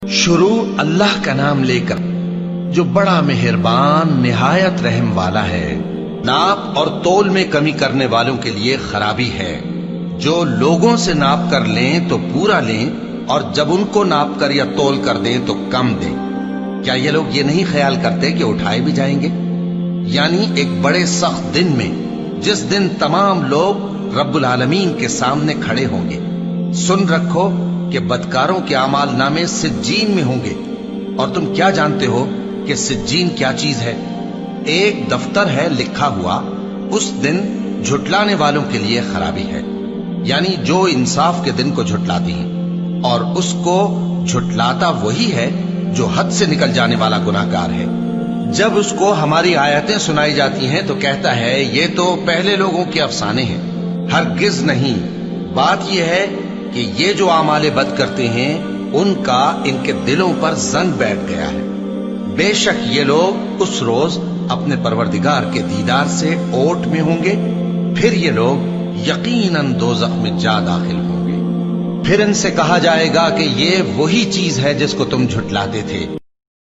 शुरू अल्लाह का नाम लेकर जो बड़ा मेहरबान निहायत रहम वाला है। नाप और तोल में कमी करने वालों के लिए खराबी है। जो लोगों से नाप कर लें तो पूरा लें और जब उनको नाप कर या तोल कर दें तो कम दें। क्या ये लोग ये नहीं ख्याल करते कि उठाए भी जाएंगे? यानी एक बड़े सख्त दिन में, जिस दिन तमाम लोग रब्बुल आलमीन के सामने खड़े होंगे। सुन रखो कि बदकारों के आमाल नामे सिज्जीन में होंगे। और तुम क्या जानते हो कि सिज्जीन क्या चीज है? एक दफ्तर है लिखा हुआ। उस दिन झुटलाने वालों के लिए खराबी है, यानी जो इंसाफ के दिन को झुटलाती हैं। और उसको झुटलाता वही है जो हद से निकल जाने वाला गुनाहगार है। जब उसको हमारी आयतें सुनाई जाती हैं तो कहता है ये तो पहले लोगों के अफसाने हैं। हरगिज नहीं, बात यह है कि ये जो आमाले बद करते हैं उनका इनके दिलों पर जंग बैठ गया है। बेशक ये लोग उस रोज अपने परवरदिगार के दीदार से ओट में होंगे। फिर ये लोग यकीनन दोज़ख में जा दाखिल होंगे। फिर इनसे कहा जाएगा कि ये वही चीज है जिसको तुम झुटलाते थे।